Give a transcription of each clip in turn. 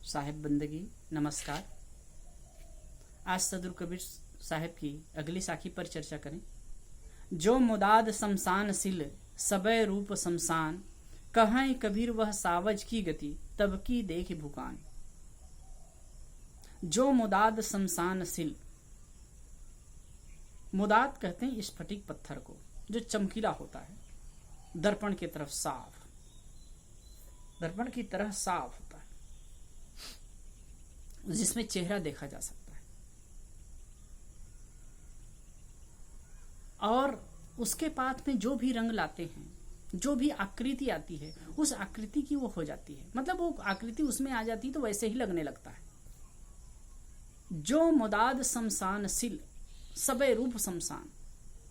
साहिब बंदगी नमस्कार। आज सदर कबीर साहिब की अगली साखी पर चर्चा करें। जो मुदाद शमशान सिल सबे रूप शमशान, कहाँ कबीर वह सावज की गति तब की देख भुकान। जो मुदाद शमशान सिल, मुदाद कहते हैं स्फटिक पत्थर को जो चमकीला होता है, दर्पण की तरफ साफ, दर्पण की तरह साफ होता है, जिसमें चेहरा देखा जा सकता है और उसके पास में जो भी रंग लाते हैं, जो भी आकृति आती है, उस आकृति की वो हो जाती है, मतलब वो आकृति उसमें आ जाती है तो वैसे ही लगने लगता है। जो मुदाद शमशान सिल सबे रूप शमशान,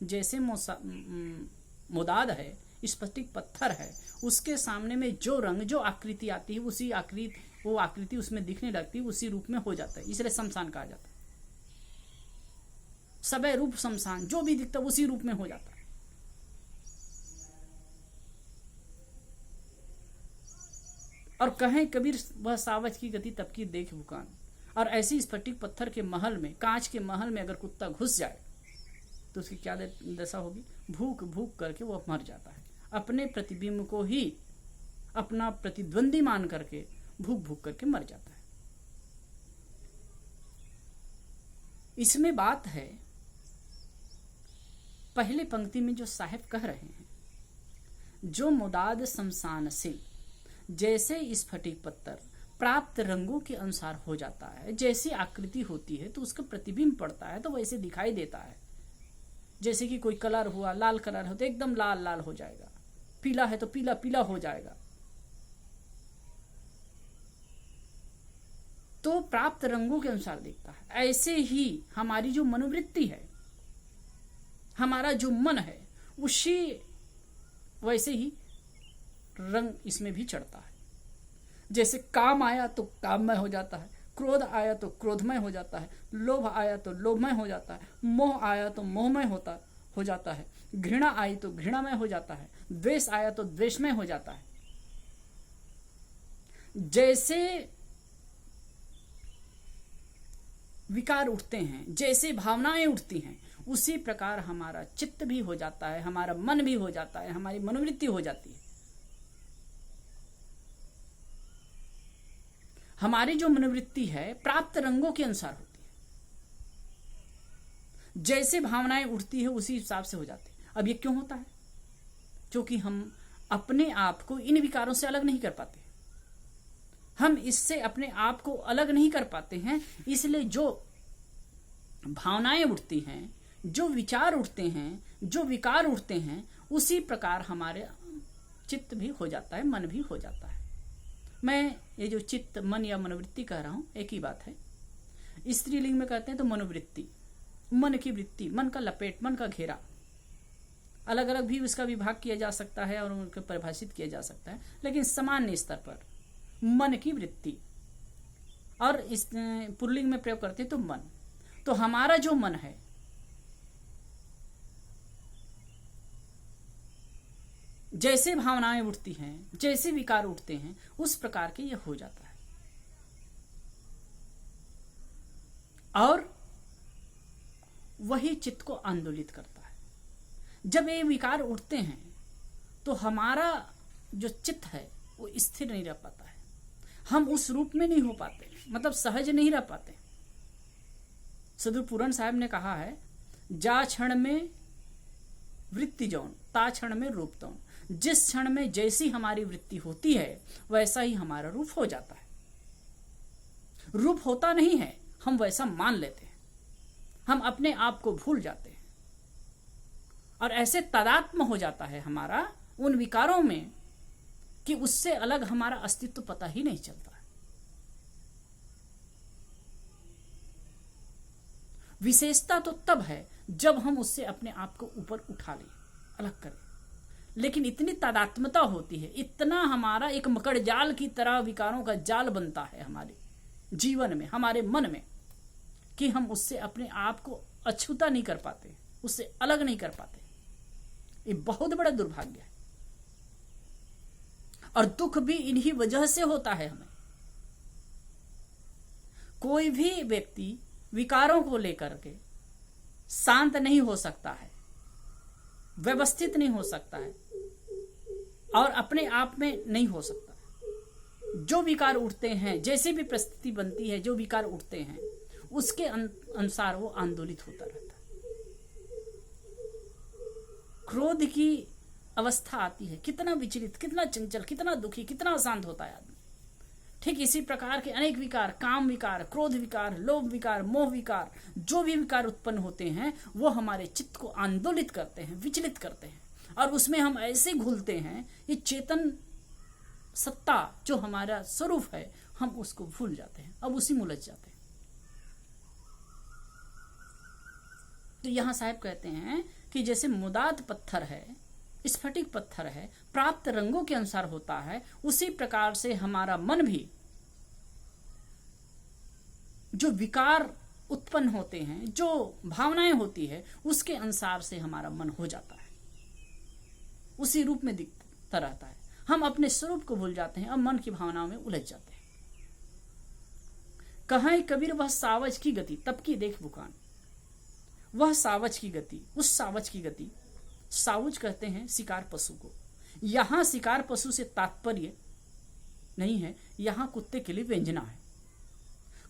जैसे मुदाद है, स्फटिक पत्थर है, उसके सामने में जो रंग जो आकृति आती है उसी आकृति, वो आकृति उसमें दिखने लगती है, उसी रूप में हो जाता है, इसलिए शमशान कहा जाता है। सबे रूप शमशान, जो भी दिखता है उसी रूप में हो जाता है। और कहें कबीर वह सावज की गति तब की देख भुकान। और ऐसी स्फटिक पत्थर के महल में, कांच के महल में अगर कुत्ता घुस जाए तो उसकी क्या दशा होगी? भूख भूख करके वो मर जाता है, अपने प्रतिबिंब को ही अपना प्रतिद्वंदी मान करके भूख भूख करके मर जाता है। इसमें बात है, पहले पंक्ति में जो साहिब कह रहे हैं, जो मुदाद शमशान सिल, जैसे स्फटिक पत्थर प्राप्त रंगों के अनुसार हो जाता है, जैसी आकृति होती है तो उसका प्रतिबिंब पड़ता है तो वैसे दिखाई देता है। जैसे कि कोई कलर हुआ, लाल कलर हो तो एकदम लाल लाल हो जाएगा, पीला है तो पीला पीला हो जाएगा। तो प्राप्त रंगों के अनुसार दिखता है। ऐसे ही हमारी जो मनोवृत्ति है, हमारा जो मन है, उसी वैसे ही रंग इसमें भी चढ़ता है। जैसे काम आया तो काममय हो जाता है, क्रोध आया तो क्रोधमय हो जाता है, लोभ आया तो लोभमय हो जाता है, मोह आया तो मोहमय हो जाता है, घृणा आई तो घृणामय हो जाता है, द्वेष आया तो द्वेषमय हो जाता है। जैसे विकार उठते हैं, जैसे भावनाएं उठती हैं, उसी प्रकार हमारा चित्त भी हो जाता है, हमारा मन भी हो जाता है, हमारी मनोवृत्ति हो जाती है। हमारी जो मनोवृत्ति है प्राप्त रंगों के अनुसार होती है, जैसे भावनाएं उठती है उसी हिसाब से हो जाती है। अब ये क्यों होता है? क्योंकि हम अपने आप को इन विकारों से अलग नहीं कर पाते, हम इससे अपने आप को अलग नहीं कर पाते हैं। इसलिए जो भावनाएं उठती हैं, जो विचार उठते हैं, जो विकार उठते हैं, उसी प्रकार हमारे चित्त भी हो जाता है, मन भी हो जाता है। मैं ये जो चित्त, मन या मनोवृत्ति कह रहा हूं, एक ही बात है। स्त्रीलिंग में कहते हैं तो मनोवृत्ति, मन की वृत्ति, मन का लपेट, मन का घेरा, अलग अलग भी उसका विभाग किया जा सकता है और उनको परिभाषित किया जा सकता है, लेकिन सामान्य स्तर पर मन की वृत्ति। और इस पुल्लिंग में प्रयोग करते हैं तो मन। तो हमारा जो मन है, जैसे भावनाएं उठती हैं, जैसे विकार उठते हैं, उस प्रकार के ये हो जाता है। और वही चित्त को आंदोलित करता है। जब ये विकार उठते हैं तो हमारा जो चित्त है वो स्थिर नहीं रह पाता है, हम उस रूप में नहीं हो पाते, मतलब सहज नहीं रह पाते। सदर पूरन साहब ने कहा है, जा क्षण में वृत्ति जौन, ता क्षण में रूप तौन। जिस क्षण में जैसी हमारी वृत्ति होती है वैसा ही हमारा रूप हो जाता है। रूप होता नहीं है, हम वैसा मान लेते हैं, हम अपने आप को भूल जाते हैं और ऐसे तादात्म्य हो जाता है हमारा उन विकारों में कि उससे अलग हमारा अस्तित्व पता ही नहीं चलता है। विशेषता तो तब है जब हम उससे अपने आप को ऊपर उठा लें, अलग करें, लेकिन इतनी तादात्म्यता होती है, इतना हमारा एक मकड़ जाल की तरह विकारों का जाल बनता है हमारे जीवन में, हमारे मन में, कि हम उससे अपने आप को अछूता नहीं कर पाते, उससे अलग नहीं कर पाते। ये बहुत बड़ा दुर्भाग्य है और दुख भी इन्हीं वजह से होता है हमें। कोई भी व्यक्ति विकारों को लेकर के शांत नहीं हो सकता है, व्यवस्थित नहीं हो सकता है और अपने आप में नहीं हो सकता है। जो विकार उठते हैं, जैसे भी परिस्थिति बनती है, जो विकार उठते हैं उसके अनुसार वो आंदोलित होता रहता है। क्रोध की अवस्था आती है, कितना विचलित, कितना चंचल, कितना दुखी, कितना अशांत होता है आदमी। ठीक इसी प्रकार के अनेक विकार, काम विकार, क्रोध विकार, लोभ विकार, मोह विकार, जो भी विकार उत्पन्न होते हैं वो हमारे चित्त को आंदोलित करते हैं, विचलित करते हैं और उसमें हम ऐसे घुलते हैं, ये चेतन सत्ता जो हमारा स्वरूप है हम उसको भूल जाते हैं, अब उसी में उलझ जाते हैं। तो यहां साहब कहते हैं कि जैसे मुदात पत्थर है, स्फटिक पत्थर है, प्राप्त रंगों के अनुसार होता है, उसी प्रकार से हमारा मन भी जो विकार उत्पन्न होते हैं, जो भावनाएं होती है उसके अनुसार से हमारा मन हो जाता है, उसी रूप में दिखता रहता है। हम अपने स्वरूप को भूल जाते हैं और मन की भावनाओं में उलझ जाते हैं। कहां कबीर वह सावज की गति तब की देख बुकान, वह सावज की गति, उस सावज की गति, सावज कहते हैं शिकार पशु को। यहां शिकार पशु से तात्पर्य नहीं है, यहां कुत्ते के लिए व्यंजना है।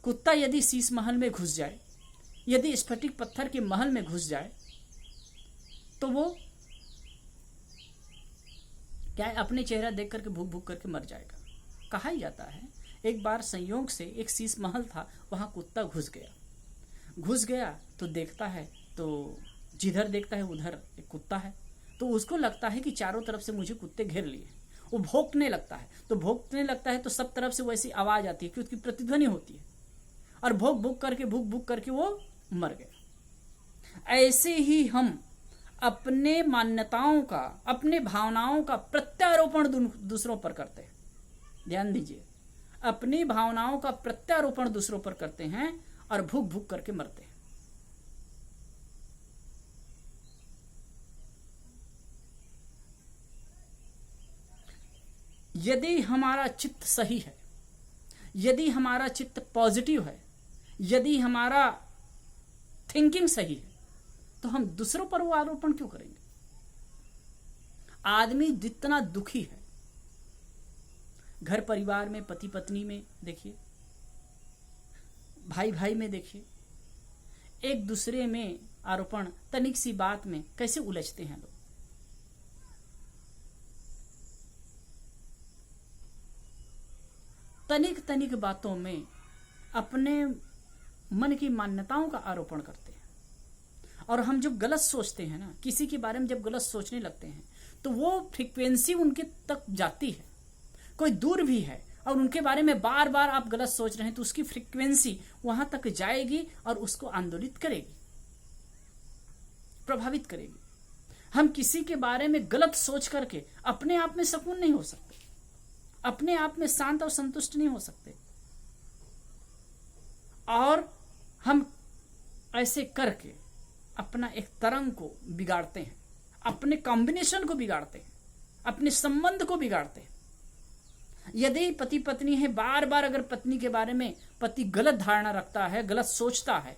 कुत्ता यदि शीश महल में घुस जाए, यदि स्फटिक पत्थर के महल में घुस जाए तो वो क्या है, अपने चेहरा देख करके भूख भूख करके मर जाएगा। कहा ही जाता है एक बार संयोग से एक शीश महल था, वहां कुत्ता घुस गया तो देखता है तो जिधर देखता है उधर एक कुत्ता है, तो उसको लगता है कि चारों तरफ से मुझे कुत्ते घेर लिए। वो भौंकने लगता है, तो भौंकने लगता है तो सब तरफ से वैसी आवाज आती है कि उसकी प्रतिध्वनि होती है और भूख भूख करके वो मर गया। ऐसे ही हम अपने मान्यताओं का, अपने भावनाओं का प्रत्यारोपण दूसरों पर करते हैं। ध्यान दीजिए, अपनी भावनाओं का प्रत्यारोपण दूसरों पर करते हैं और भूख भूख करके मरते हैं। यदि हमारा चित्त सही है, यदि हमारा चित्त पॉजिटिव है, यदि हमारा थिंकिंग सही है, तो हम दूसरों पर वो आरोपण क्यों करेंगे? आदमी जितना दुखी है, घर परिवार में, पति पत्नी में देखिए, भाई भाई में देखिए, एक दूसरे में आरोपण, तनिक सी बात में कैसे उलझते हैं लोग। तनिक तनिक बातों में अपने मन की मान्यताओं का आरोपण करते हैं। और हम जब गलत सोचते हैं ना, किसी के बारे में जब गलत सोचने लगते हैं तो वो फ्रीक्वेंसी उनके तक जाती है। कोई दूर भी है और उनके बारे में बार बार आप गलत सोच रहे हैं तो उसकी फ्रीक्वेंसी वहां तक जाएगी और उसको आंदोलित करेगी, प्रभावित करेगी। हम किसी के बारे में गलत सोच करके अपने आप में सुकून नहीं हो सकते, अपने आप में शांत और संतुष्ट नहीं हो सकते, और हम ऐसे करके अपना एक तरंग को बिगाड़ते हैं, अपने कॉम्बिनेशन को बिगाड़ते हैं, अपने संबंध को बिगाड़ते हैं। यदि पति पत्नी है, बार बार अगर पत्नी के बारे में पति गलत धारणा रखता है, गलत सोचता है,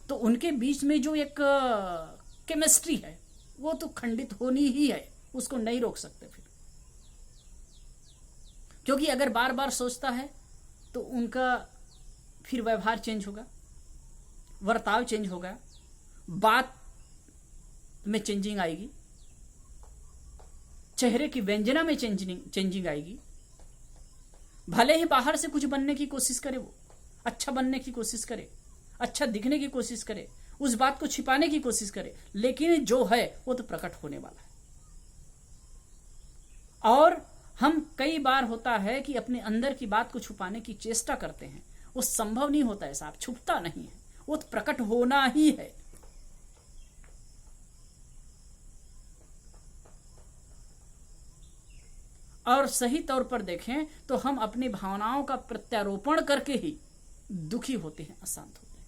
तो उनके बीच में जो एक केमिस्ट्री है वो तो खंडित होनी ही है, उसको नहीं रोक सकते फिर। क्योंकि अगर बार बार सोचता है तो उनका फिर व्यवहार चेंज होगा, वर्ताव चेंज होगा, बात में चेंजिंग आएगी, चेहरे की व्यंजना में चेंजिंग आएगी। भले ही बाहर से कुछ बनने की कोशिश करे, वो अच्छा बनने की कोशिश करे, अच्छा दिखने की कोशिश करे, उस बात को छिपाने की कोशिश करे, लेकिन जो है वो तो प्रकट होने वाला है। और हम कई बार होता है कि अपने अंदर की बात को छुपाने की चेष्टा करते हैं, वो संभव नहीं होता है साहब, छुपता नहीं है, वो तो प्रकट होना ही है। और सही तौर पर देखें तो हम अपनी भावनाओं का प्रत्यारोपण करके ही दुखी होते हैं, अशांत होते हैं।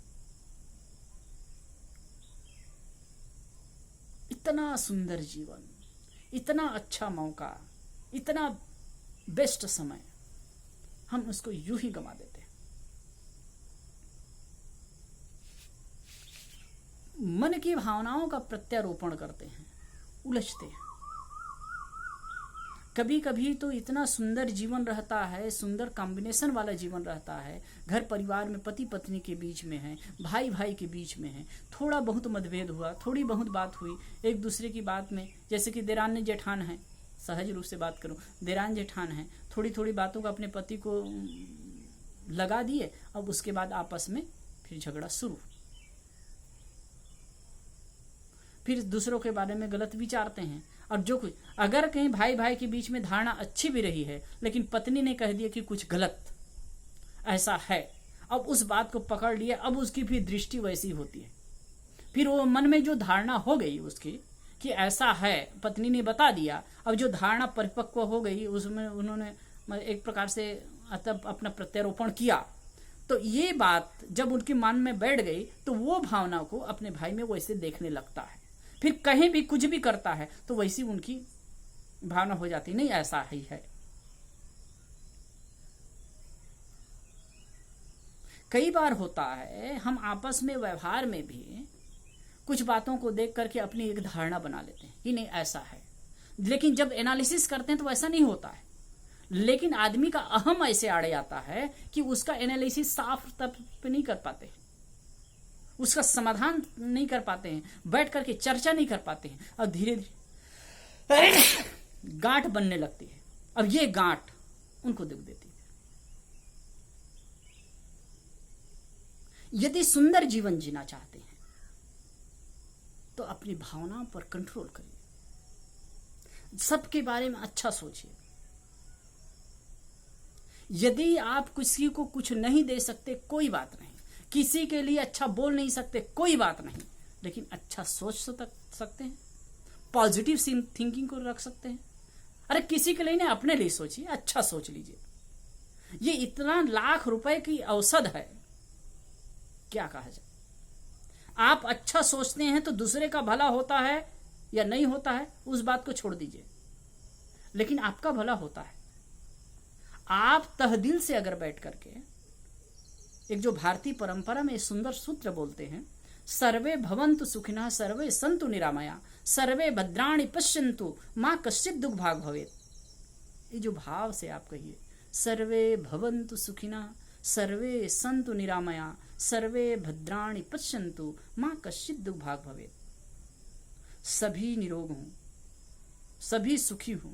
इतना सुंदर जीवन, इतना अच्छा मौका, इतना बेस्ट समय, हम उसको यूं ही गंवा देते हैं। मन की भावनाओं का प्रत्यारोपण करते हैं, उलझते हैं। कभी कभी तो इतना सुंदर जीवन रहता है, सुंदर कॉम्बिनेशन वाला जीवन रहता है, घर परिवार में पति पत्नी के बीच में है, भाई भाई के बीच में है, थोड़ा बहुत मतभेद हुआ, थोड़ी बहुत बात हुई एक दूसरे की बात में, जैसे कि देरान जेठान है, सहज रूप से बात करूं, देरान जेठान है, थोड़ी थोड़ी बातों को अपने पति को लगा दिए, अब उसके बाद आपस में फिर झगड़ा शुरू, फिर दूसरों के बारे में गलत विचारते हैं। और जो कुछ अगर कहीं भाई भाई के बीच में धारणा अच्छी भी रही है, लेकिन पत्नी ने कह दिया कि कुछ गलत ऐसा है, अब उस बात को पकड़ लिया, अब उसकी भी दृष्टि वैसी होती है, फिर वो मन में जो धारणा हो गई उसकी कि ऐसा है, पत्नी ने बता दिया, अब जो धारणा परिपक्व हो गई उसमें उन्होंने एक प्रकार से अपना प्रत्यारोपण किया। तो ये बात जब उनके मन में बैठ गई तो वो भावना को अपने भाई में वैसे देखने लगता है, फिर कहीं भी कुछ भी करता है तो वैसी उनकी भावना हो जाती, नहीं ऐसा ही है। कई बार होता है हम आपस में व्यवहार में भी कुछ बातों को देख करके अपनी एक धारणा बना लेते हैं कि नहीं ऐसा है, लेकिन जब एनालिसिस करते हैं तो वैसा नहीं होता है। लेकिन आदमी का अहम ऐसे आड़े आता है कि उसका एनालिसिस साफ तब नहीं कर पाते, उसका समाधान नहीं कर पाते हैं, बैठ करके चर्चा नहीं कर पाते हैं, और धीरे धीरे गांठ बनने लगती है। अब ये गांठ उनको दुख देती है। यदि सुंदर जीवन जीना चाहते हैं तो अपनी भावनाओं पर कंट्रोल करिए, सबके बारे में अच्छा सोचिए। यदि आप किसी को कुछ नहीं दे सकते कोई बात नहीं, किसी के लिए अच्छा बोल नहीं सकते कोई बात नहीं, लेकिन अच्छा सोच सकते हैं, पॉजिटिव थिंकिंग को रख सकते हैं। अरे किसी के लिए नहीं, अपने लिए सोचिए, अच्छा सोच लीजिए। ये इतना लाख रुपए की औसत है, क्या कहा जाए। आप अच्छा सोचते हैं तो दूसरे का भला होता है या नहीं होता है उस बात को छोड़ दीजिए, लेकिन आपका भला होता है। आप तहदिल से अगर बैठ करके एक जो भारतीय परंपरा में सुंदर सूत्र बोलते हैं, सर्वे भवन्तु सुखिनः सर्वे सन्तु निरामया सर्वे भद्राणि पश्यन्तु मां कश्चित् दुख भाग भवेत्। ये जो भाव से आप कहिए, सर्वे भवन्तु सुखिनः सर्वे सन्तु निरामया सर्वे भद्राणि पश्यन्तु मां कश्चित् दुख भाग भवेत्। सभी निरोग हों, सभी सुखी हों,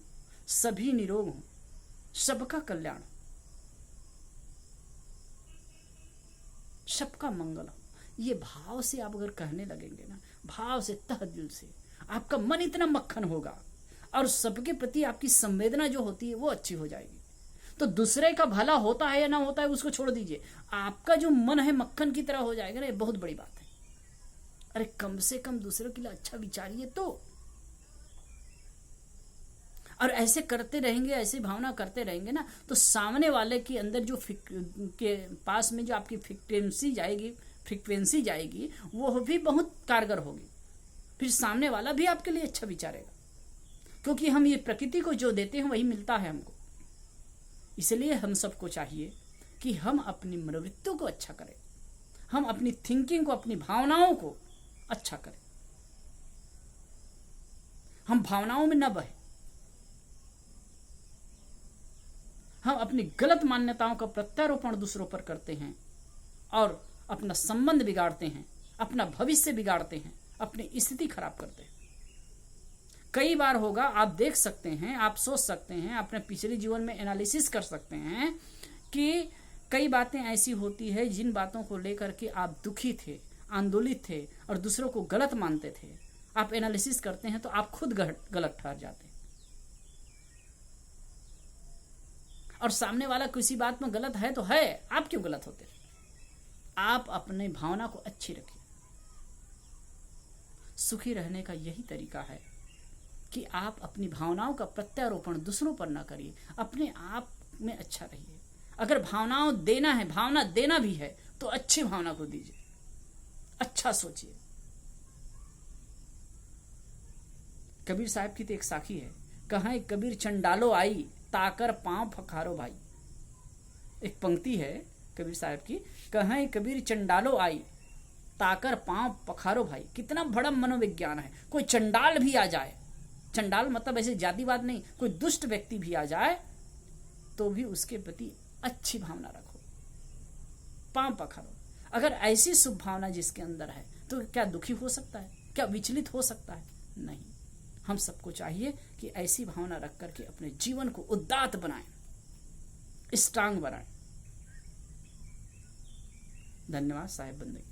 सभी निरोग हों, सबका कल्याण, सबका मंगल हो। ये भाव से आप अगर कहने लगेंगे ना, भाव से तह दिल से, आपका मन इतना मक्खन होगा और सबके प्रति आपकी संवेदना जो होती है वो अच्छी हो जाएगी। तो दूसरे का भला होता है या ना होता है उसको छोड़ दीजिए, आपका जो मन है मक्खन की तरह हो जाएगा ना, ये बहुत बड़ी बात है। अरे कम से कम दूसरे के लिए अच्छा विचारिए तो। और ऐसे करते रहेंगे, ऐसी भावना करते रहेंगे ना, तो सामने वाले के अंदर जो के पास में जो आपकी फ्रिक्वेंसी जाएगी वो भी बहुत कारगर होगी। फिर सामने वाला भी आपके लिए अच्छा विचारेगा, क्योंकि हम ये प्रकृति को जो देते हैं वही मिलता है हमको। इसलिए हम सबको चाहिए कि हम अपनी मनोवृत्ति को अच्छा करें, हम अपनी थिंकिंग को, अपनी भावनाओं को अच्छा करें, हम भावनाओं में न बहे, हम अपनी गलत मान्यताओं का प्रत्यारोपण दूसरों पर करते हैं और अपना संबंध बिगाड़ते हैं, अपना भविष्य बिगाड़ते हैं, अपनी स्थिति खराब करते हैं। कई बार होगा, आप देख सकते हैं, आप सोच सकते हैं, अपने पिछले जीवन में एनालिसिस कर सकते हैं कि कई बातें ऐसी होती है जिन बातों को लेकर के आप दुखी थे, आंदोलित थे और दूसरों को गलत मानते थे। आप एनालिसिस करते हैं तो आप खुद गलत ठहर जाते हैं, और सामने वाला किसी बात में गलत है तो है, आप क्यों गलत होते हैं। आप अपने भावना को अच्छी रखिए। सुखी रहने का यही तरीका है कि आप अपनी भावनाओं का प्रत्यारोपण दूसरों पर ना करिए, अपने आप में अच्छा रहिए। अगर भावनाओं देना है, भावना देना भी है तो अच्छी भावना को दीजिए, अच्छा सोचिए। कबीर साहब की तो एक साखी है, कहाँ कबीर चंडालो आई ताकर पांव फखारो भाई। एक पंक्ति है कबीर साहब की, कहाँ कबीर चंडालो आई ताकर पांव पखारो भाई। कितना बड़ा मनोविज्ञान है। कोई चंडाल भी आ जाए, चंडाल मतलब ऐसे जातिवाद नहीं, कोई दुष्ट व्यक्ति भी आ जाए तो भी उसके प्रति अच्छी भावना रखो, पांव पखारो। अगर ऐसी शुभ भावना जिसके अंदर है तो क्या दुखी हो सकता है? क्या विचलित हो सकता है? नहीं। हम सबको चाहिए कि ऐसी भावना रख करके अपने जीवन को उदात्त बनाएं, स्ट्रांग बनाएं। धन्यवाद साहेब बंदे।